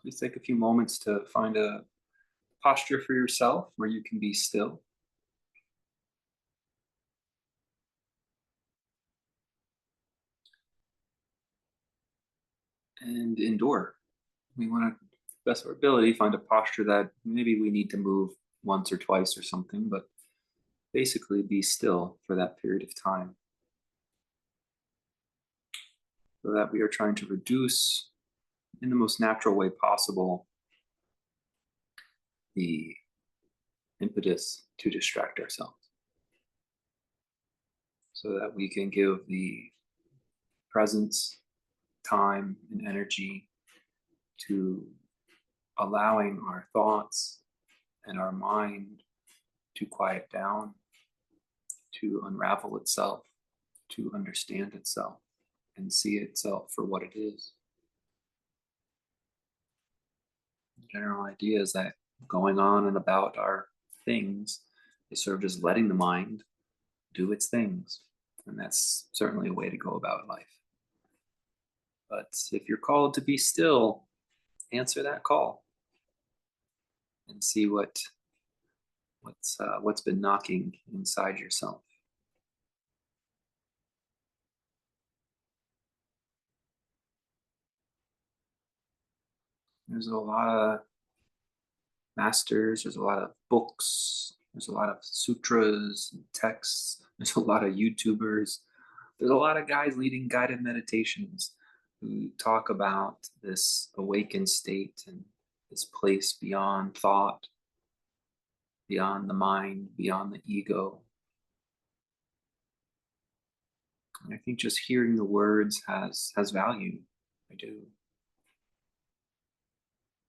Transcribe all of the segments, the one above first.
Please take a few moments to find a posture for yourself where you can be still and endure. We want to, best of our ability, find a posture that maybe we need to move once or twice or something, but basically be still for that period of time so that we are trying to reduce, in the most natural way possible, the impetus to distract ourselves so that we can give the presence, time, and energy to allowing our thoughts and our mind to quiet down, to unravel itself, to understand itself, and see itself for what it is. The general idea is that going on and about our things is sort of just letting the mind do its things. And that's certainly a way to go about life. But if you're called to be still, answer that call and see what's been knocking inside yourself. There's a lot of masters, there's a lot of books, there's a lot of sutras and texts, there's a lot of YouTubers, there's a lot of guys leading guided meditations who talk about this awakened state and this place beyond thought, beyond the mind, beyond the ego. And I think just hearing the words has value. I do.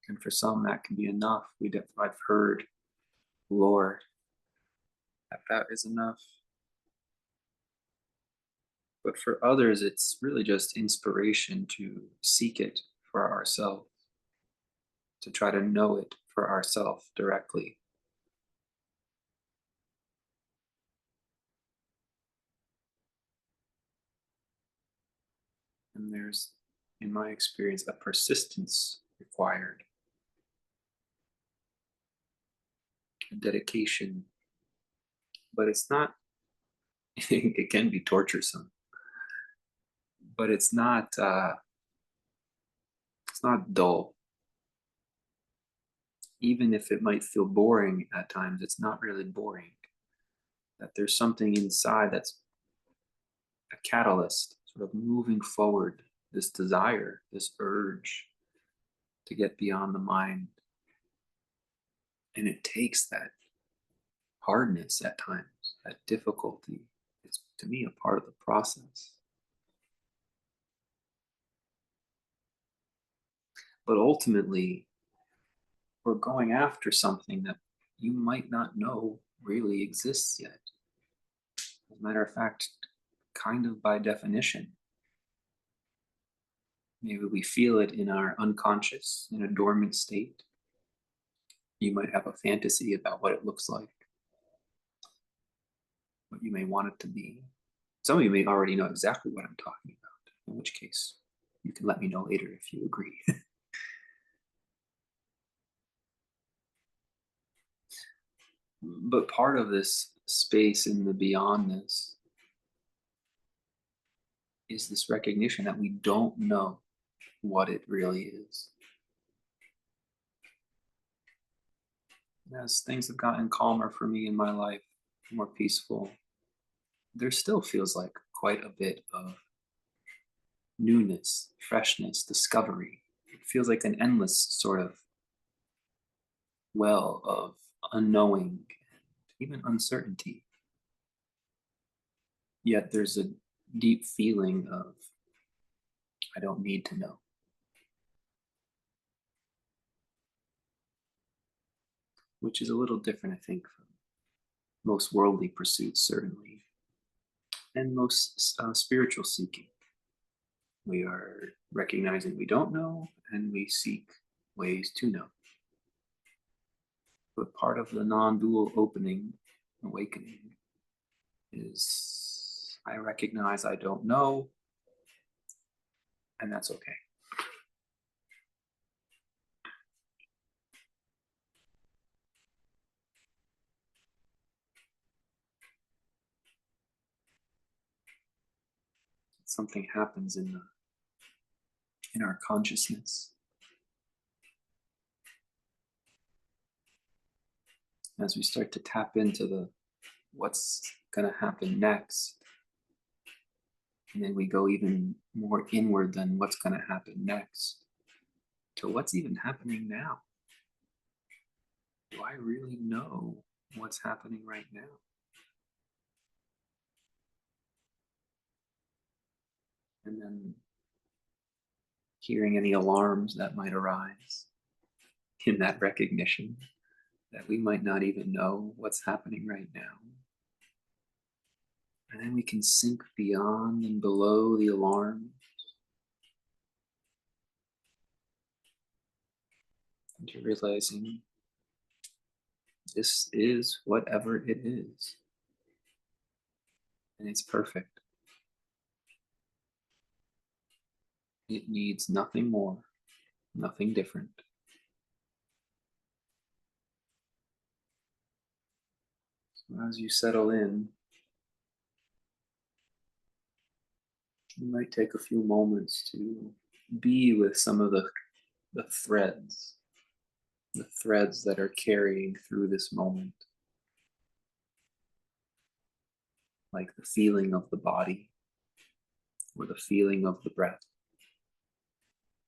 And for some that can be enough. I've heard, Lord, that is enough. But for others, it's really just inspiration to seek it for ourselves, to try to know it for ourselves directly. And there's, in my experience, a persistence required, a dedication, but it's not, it can be torturesome, but it's not dull. Even if it might feel boring at times, it's not really boring. That there's something inside that's a catalyst, sort of moving forward, this desire, this urge to get beyond the mind. And it takes that hardness at times, that difficulty. It's to me a part of the process. But ultimately, we're going after something that you might not know really exists yet. As a matter of fact, kind of by definition. Maybe we feel it in our unconscious, in a dormant state. You might have a fantasy about what it looks like, what you may want it to be. Some of you may already know exactly what I'm talking about, in which case you can let me know later if you agree. But part of this space in the beyondness is this recognition that we don't know what it really is. As things have gotten calmer for me in my life, more peaceful, there still feels like quite a bit of newness, freshness, discovery. It feels like an endless sort of well of unknowing, even uncertainty. Yet there's a deep feeling of, I don't need to know, which is a little different, I think, from most worldly pursuits, certainly, and most spiritual seeking. We are recognizing we don't know and we seek ways to know. But part of the non dual opening, awakening, is I recognize I don't know, and that's okay. something happens in our consciousness as we start to tap into the what's going to happen next. And then we go even more inward than what's going to happen next to what's even happening now. Do I really know what's happening right now? And then hearing any alarms that might arise in that recognition that we might not even know what's happening right now. And then we can sink beyond and below the alarm into realizing this is whatever it is. And it's perfect. It needs nothing more, nothing different. So as you settle in, you might take a few moments to be with some of the threads that are carrying through this moment, like the feeling of the body or the feeling of the breath.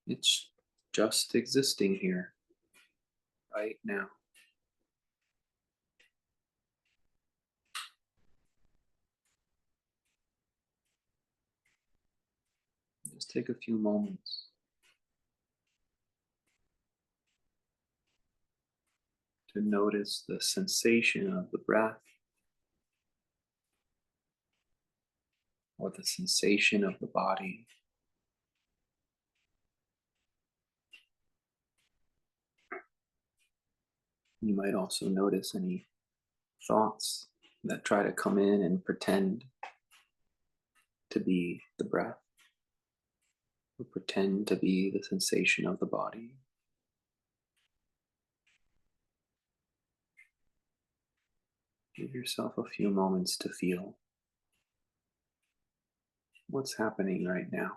It's just existing here, right now. Just take a few moments to notice the sensation of the breath or the sensation of the body. You might also notice any thoughts that try to come in and pretend to be the breath or pretend to be the sensation of the body. Give yourself a few moments to feel what's happening right now.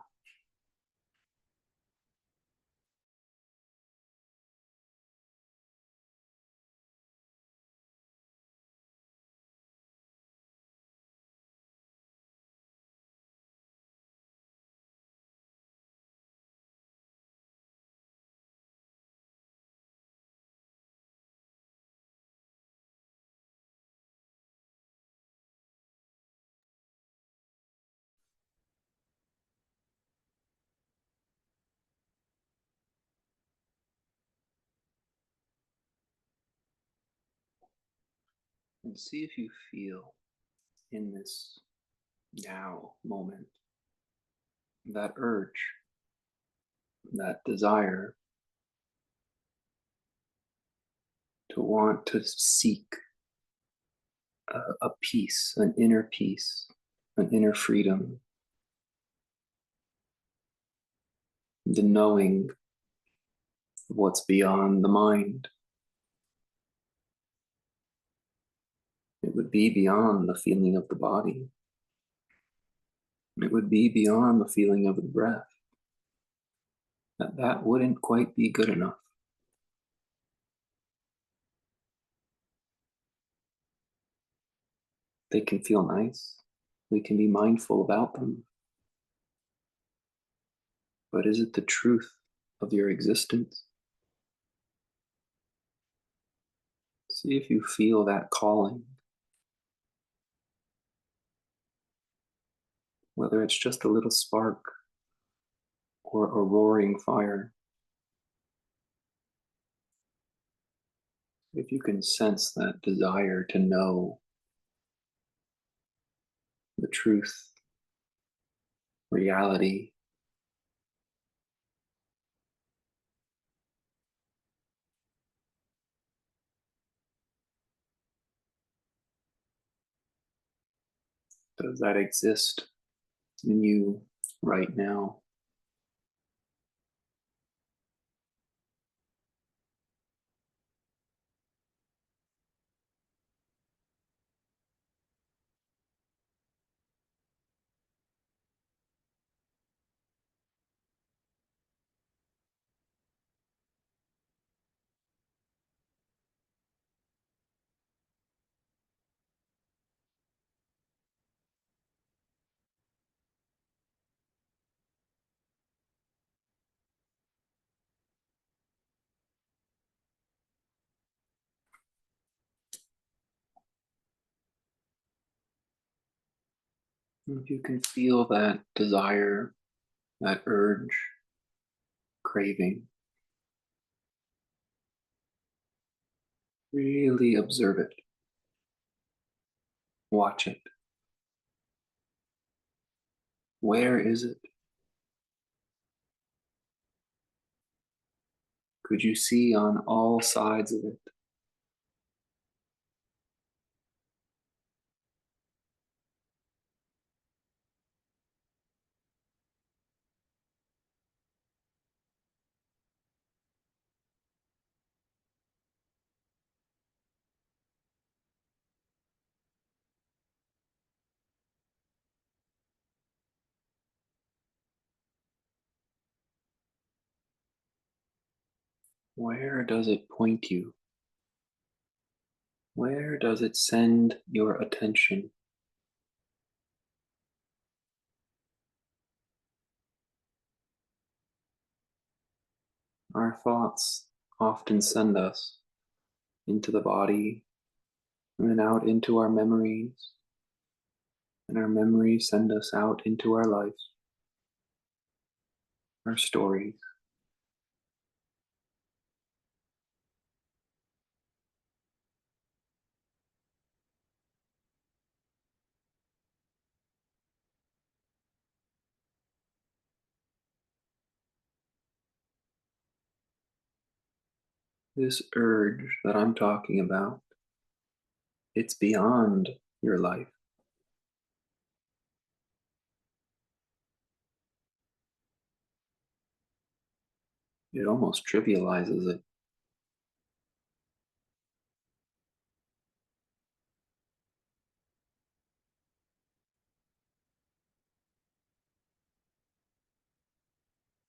And see if you feel in this now moment that urge, that desire to want to seek a peace, an inner freedom, the knowing what's beyond the mind. It would be beyond the feeling of the body. It would be beyond the feeling of the breath. That wouldn't quite be good enough. They can feel nice. We can be mindful about them. But is it the truth of your existence? See if you feel that calling. Whether it's just a little spark or a roaring fire. If you can sense that desire to know the truth, reality, does that exist in you right now? If you can feel that desire, that urge, craving, really observe it, watch it. Where is it? Could you see on all sides of it? Where does it point you? Where does it send your attention? Our thoughts often send us into the body and then out into our memories, and our memories send us out into our lives, our stories. This urge that I'm talking about, it's beyond your life. It almost trivializes it.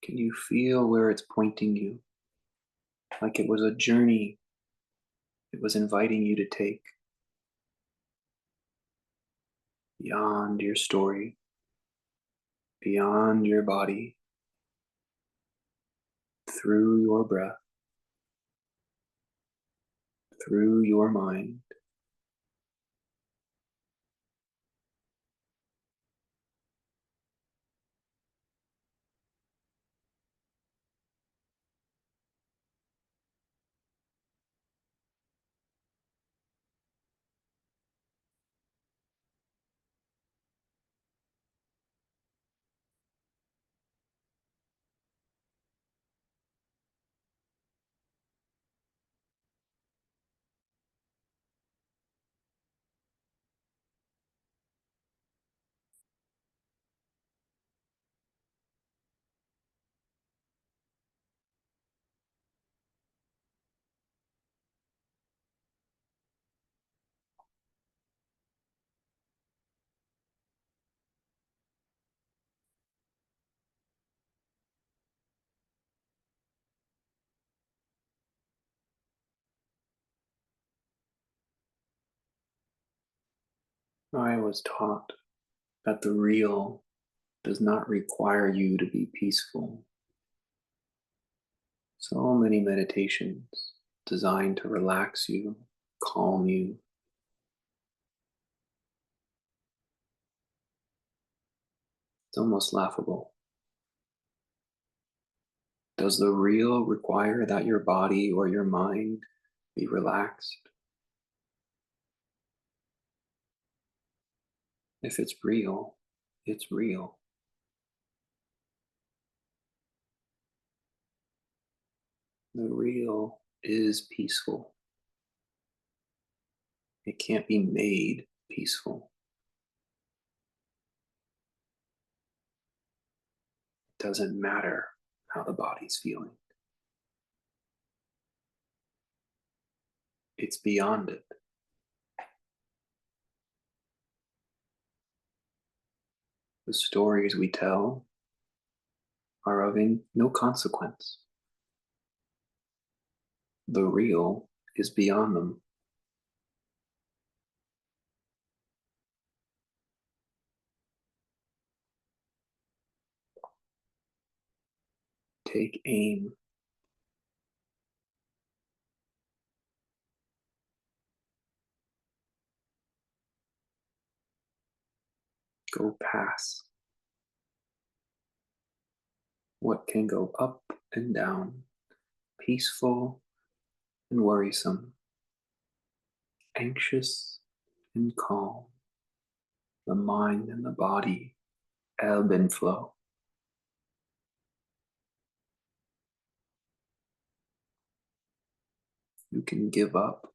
Can you feel where it's pointing you? Like it was a journey it was inviting you to take beyond your story, beyond your body, through your breath, through your mind. I was taught that the real does not require you to be peaceful. So many meditations designed to relax you, calm you. It's almost laughable. Does the real require that your body or your mind be relaxed? If it's real, it's real. The real is peaceful. It can't be made peaceful. It doesn't matter how the body's feeling. It's beyond it. The stories we tell are of no consequence. The real is beyond them. Take aim. go past what can go up and down, peaceful and worrisome, anxious and calm, the mind and the body ebb and flow. You can give up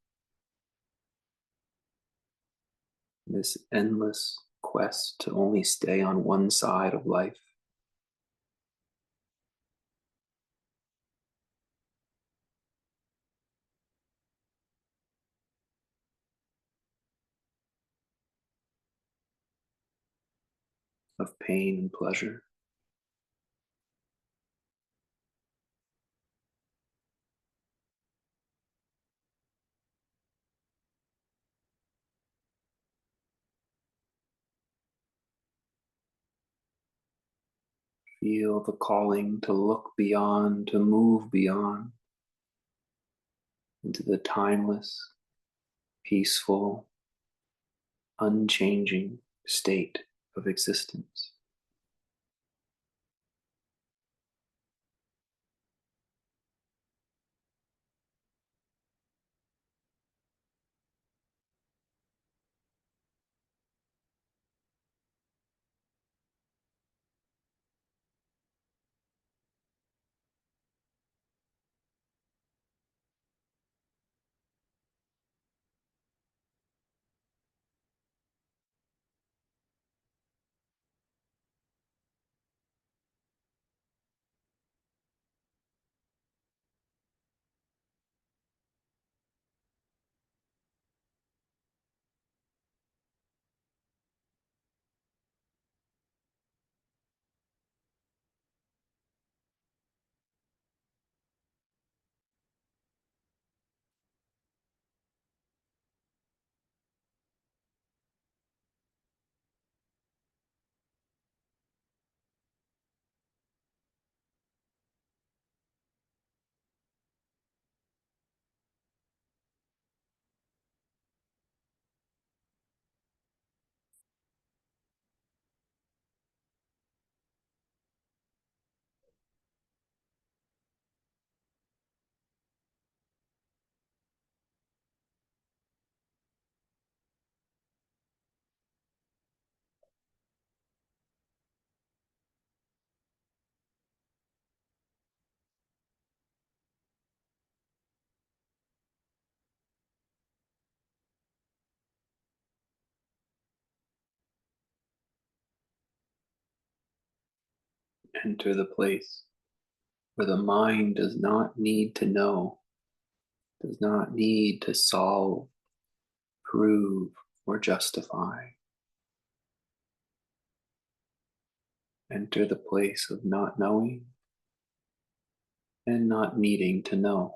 this endless quest to only stay on one side of life. Of pain and pleasure. Feel the calling to look beyond, to move beyond into the timeless, peaceful, unchanging state of existence. Enter the place where the mind does not need to know, does not need to solve, prove, or justify. Enter the place of not knowing and not needing to know.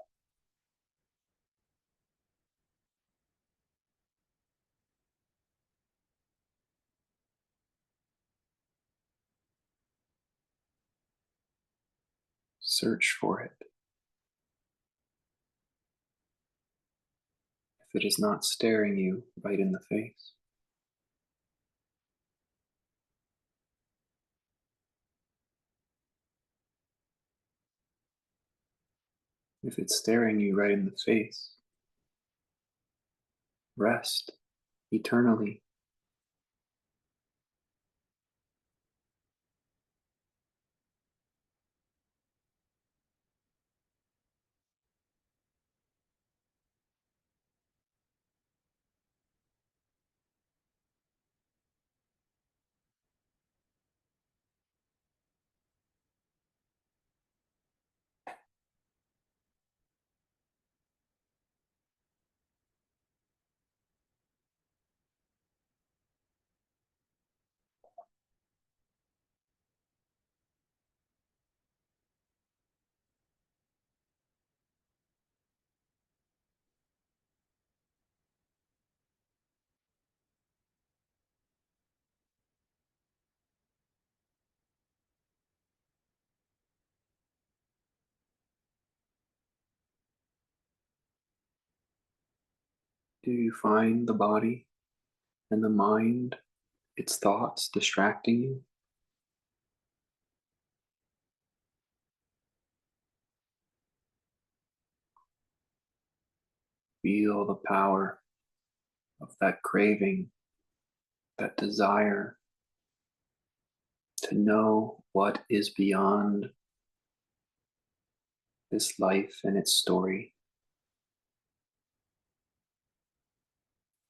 Search for it. If it is not staring you right in the face, if it's staring you right in the face, rest eternally. Do you find the body and the mind its thoughts distracting you. Feel the power of that craving, that desire to know what is beyond this life and its story.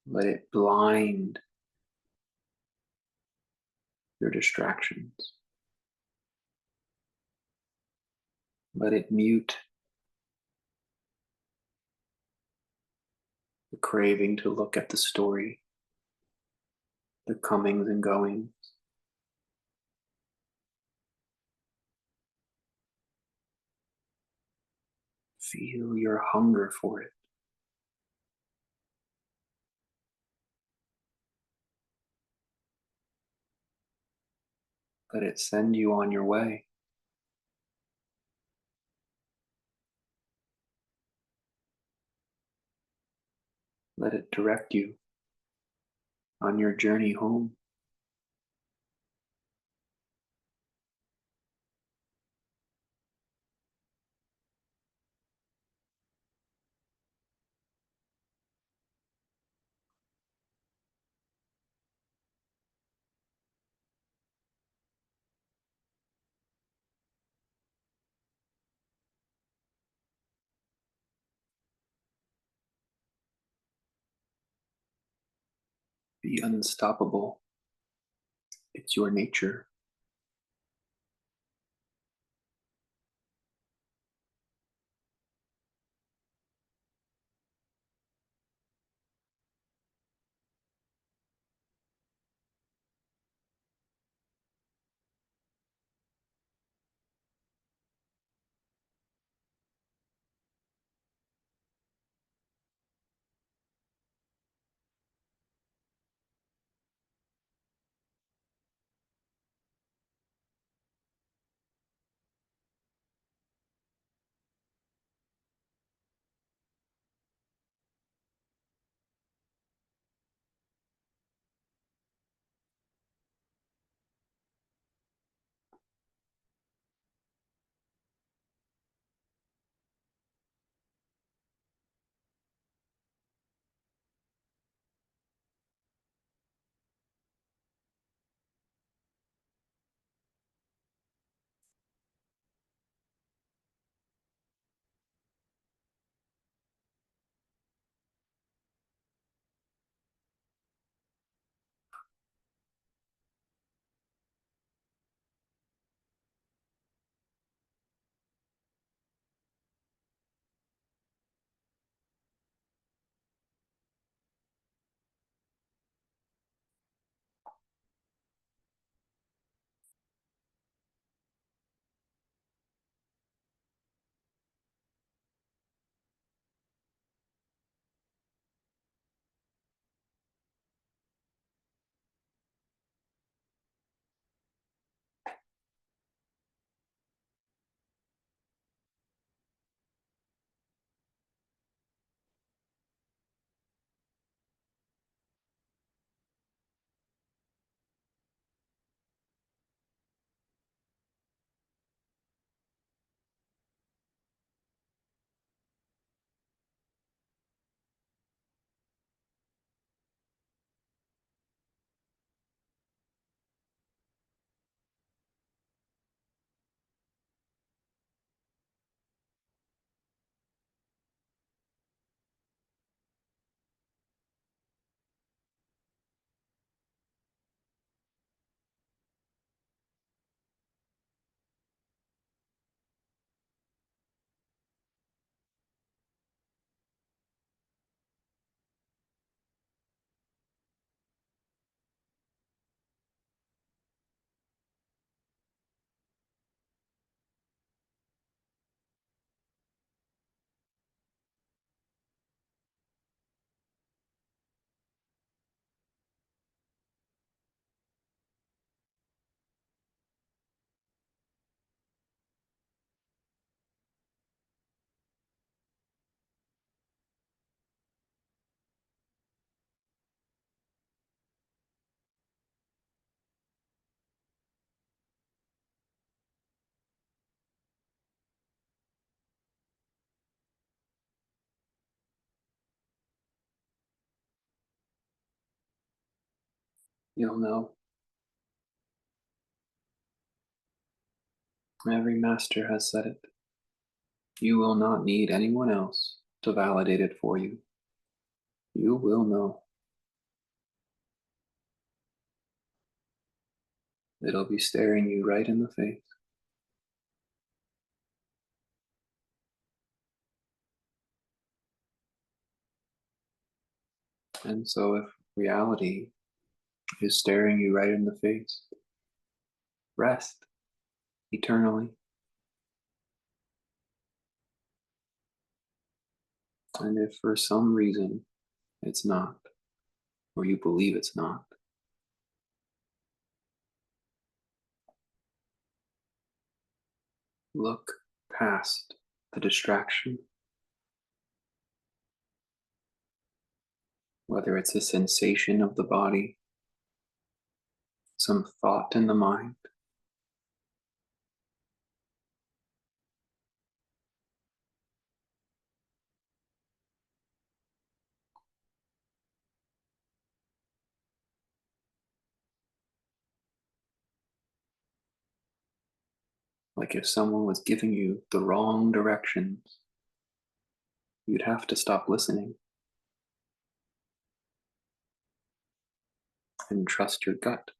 Let it blind your distractions. Let it mute the craving to look at the story, the comings and goings. Feel your hunger for it. Let it send you on your way. Let it direct you on your journey home. Be unstoppable. It's your nature. You'll know. Every master has said it. You will not need anyone else to validate it for you. You will know. It'll be staring you right in the face. And so, if reality is staring you right in the face, rest eternally. And if for some reason it's not, or you believe it's not, look past the distraction, whether it's a sensation of the body, some thought in the mind, like if someone was giving you the wrong directions, you'd have to stop listening and trust your gut.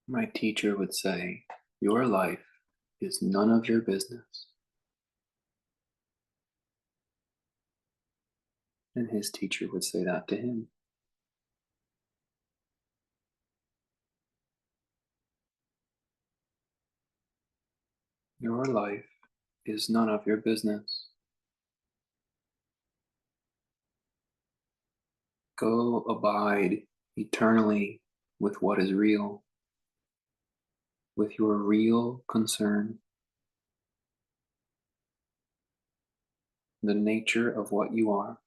My teacher would say, your life is none of your business. And his teacher would say that to him. Your life is none of your business. Go abide eternally with what is real, with your real concern, the nature of what you are.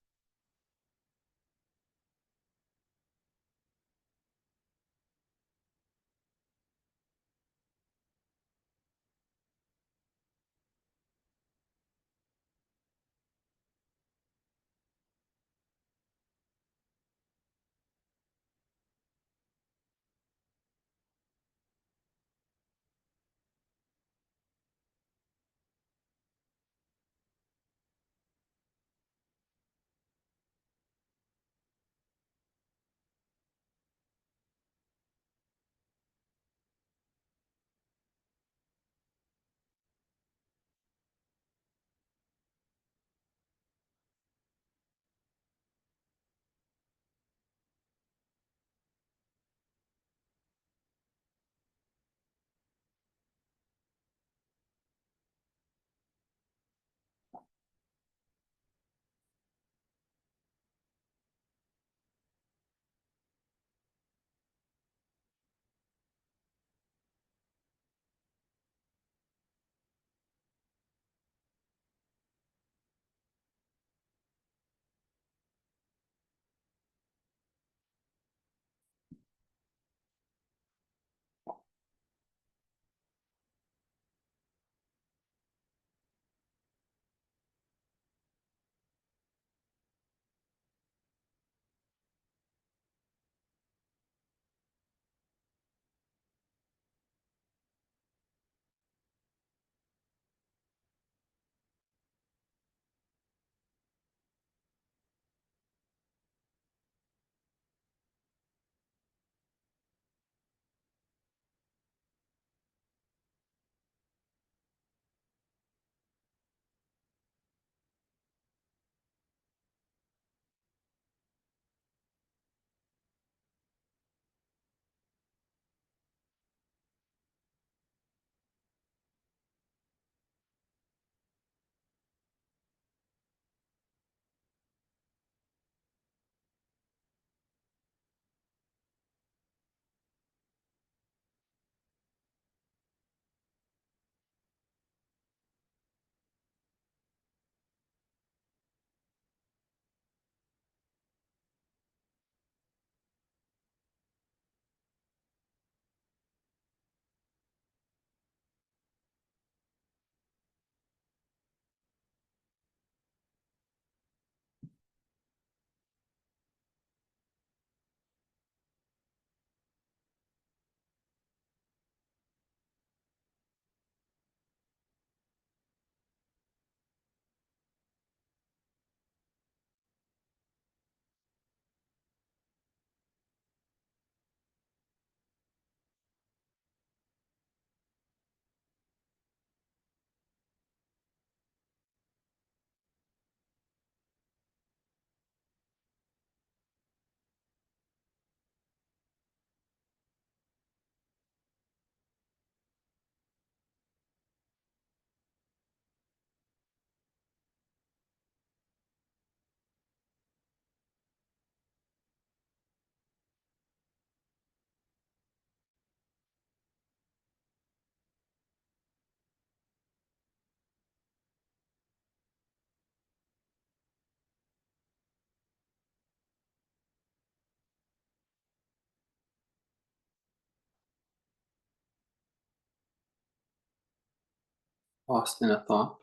lost in a thought,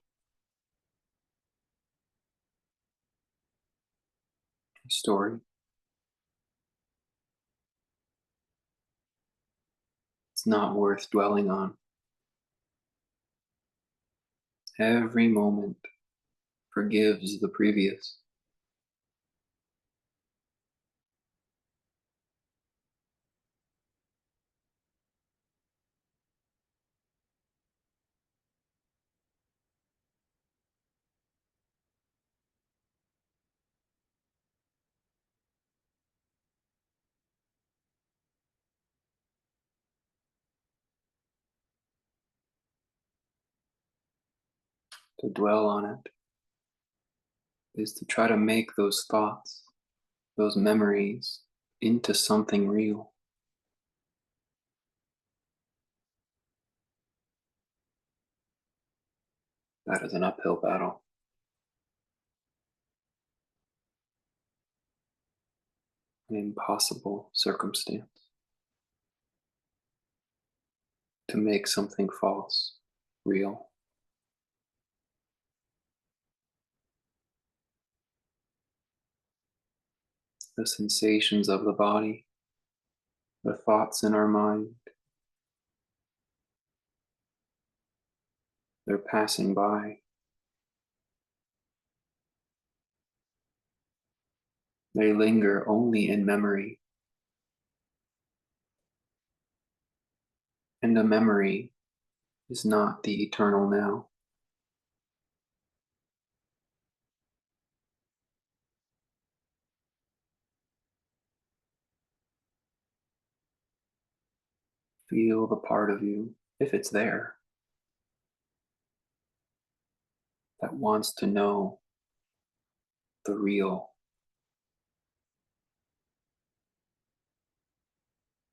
a story. It's not worth dwelling on. Every moment forgives the previous. To dwell on it is to try to make those thoughts, those memories, into something real. That is an uphill battle, an impossible circumstance to make something false real. The sensations of the body, the thoughts in our mind, they're passing by. They linger only in memory, and a memory is not the eternal now. Feel the part of you, if it's there, that wants to know the real.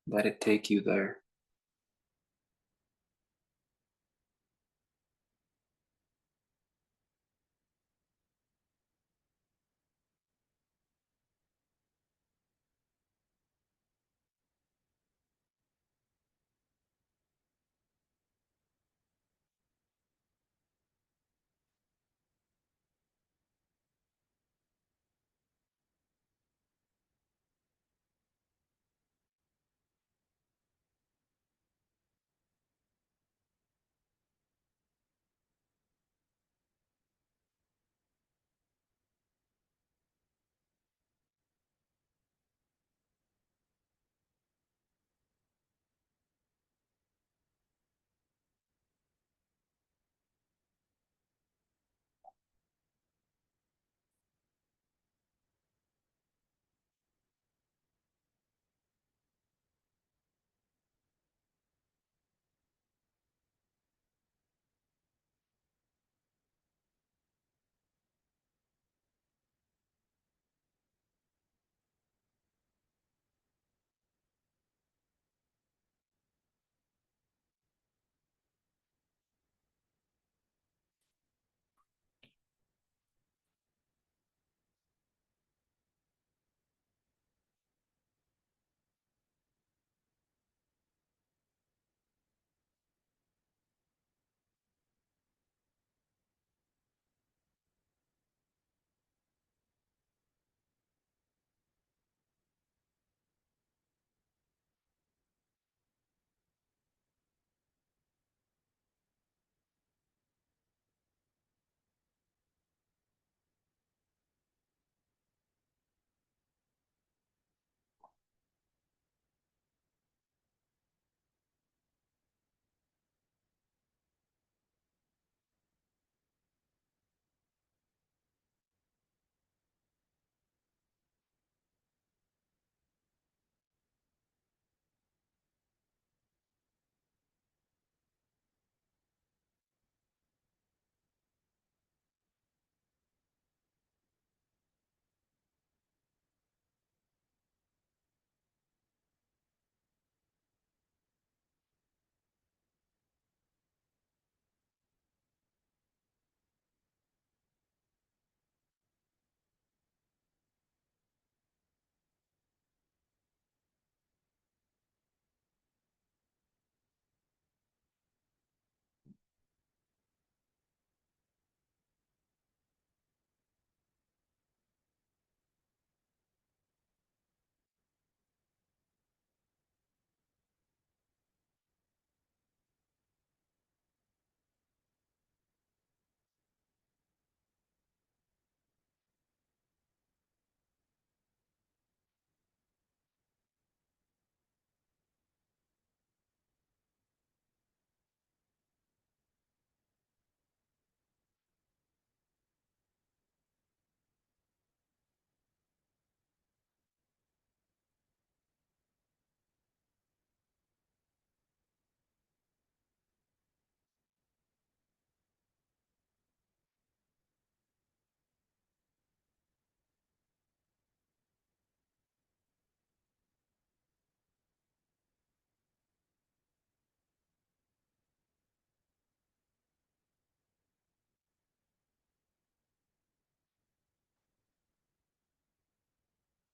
Let it take you there.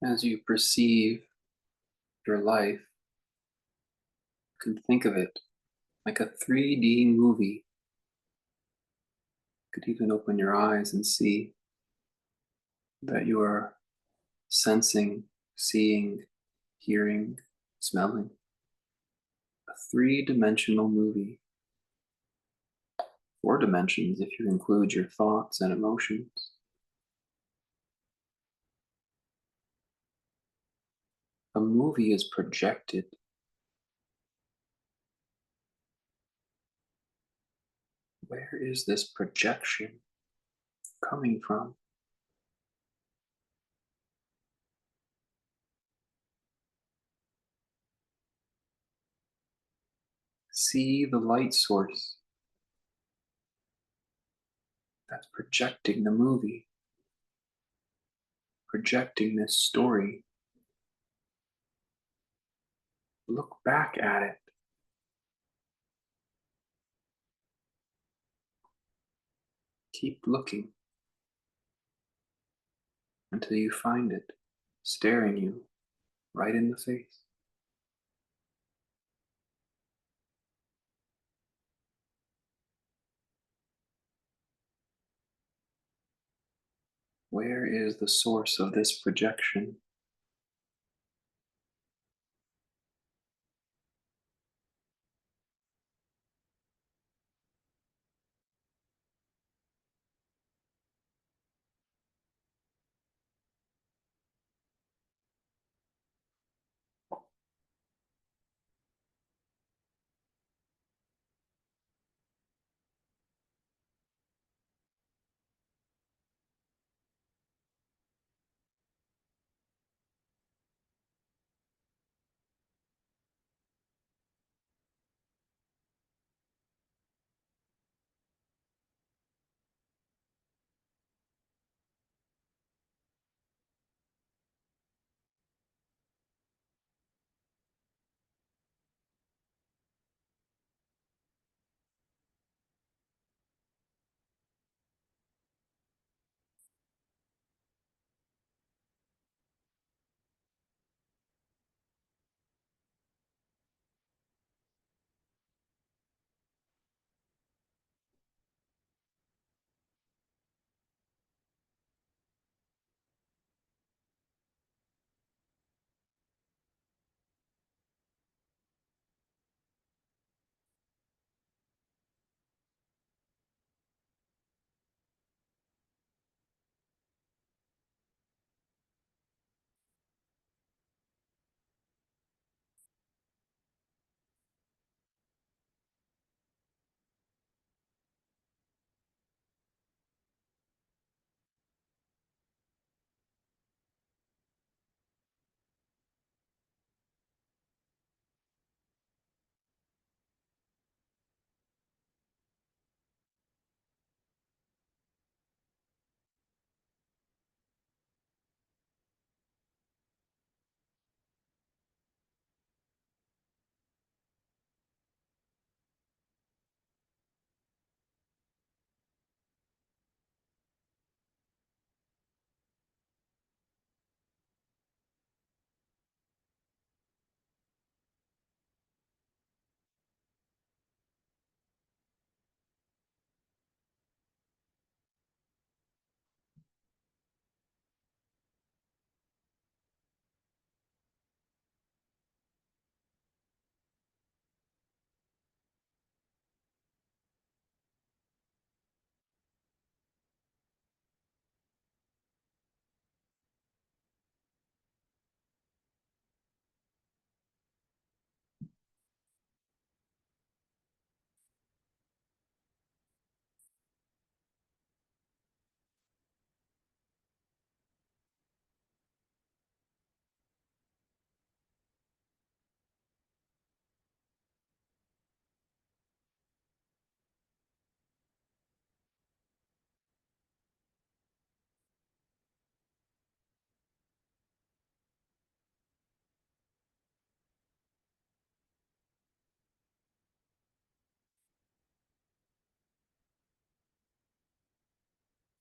As you perceive your life, you can think of it like a 3D movie. You could even open your eyes and see that you are sensing, seeing, hearing, smelling. A three-dimensional movie. Four dimensions if you include your thoughts and emotions. A movie is projected. Where is this projection coming from? See the light source that's projecting the movie, projecting this story. Look back at it. Keep looking until you find it staring you right in the face. Where is the source of this projection?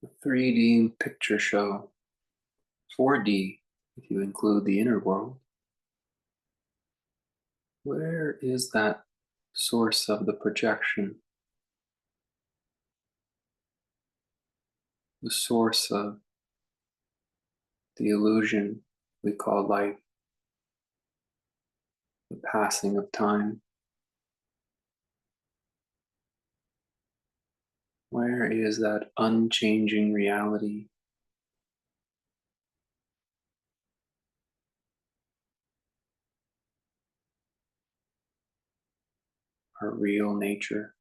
A 3D picture show, 4D if you include the inner world, where is that source of the projection, the source of the illusion we call life, the passing of time? Where is that unchanging reality, our real nature?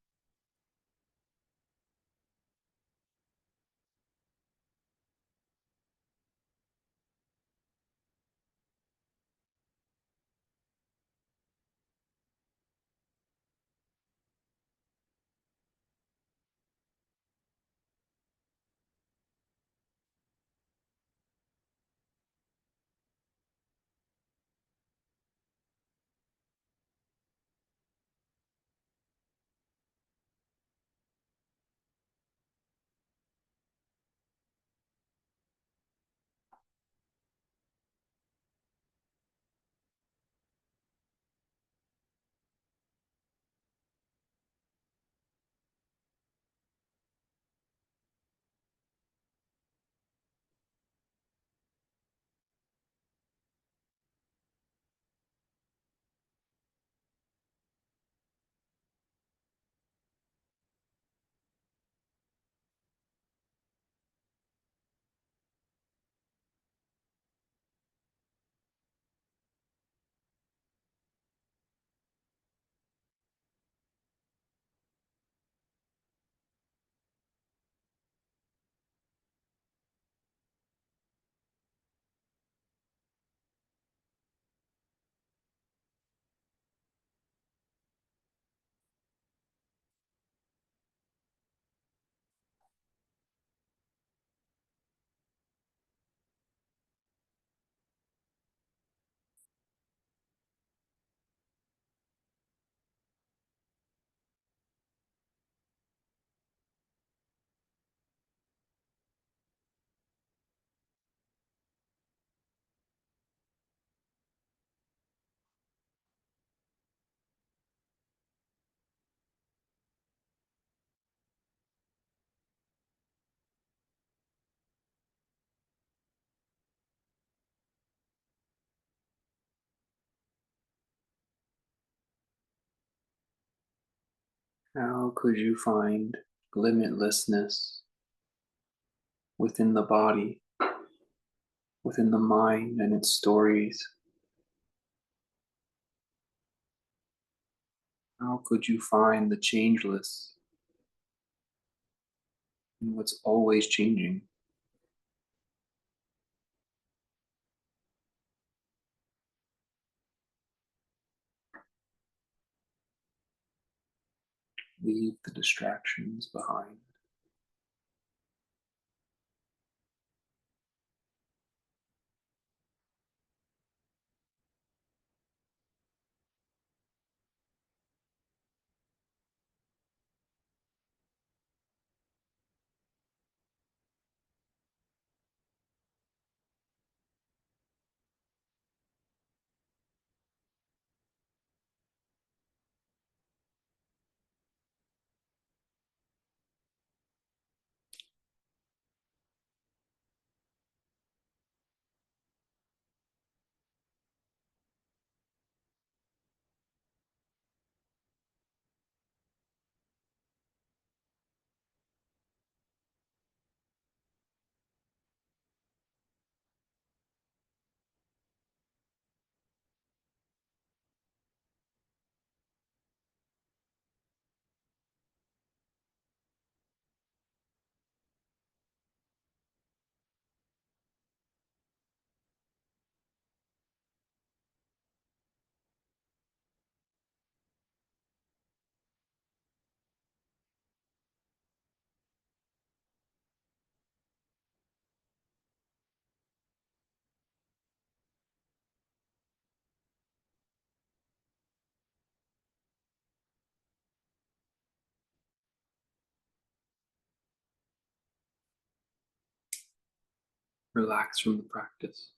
How could you find limitlessness within the body, within the mind and its stories? How could you find the changeless in what's always changing? Leave the distractions behind. Relax from the practice.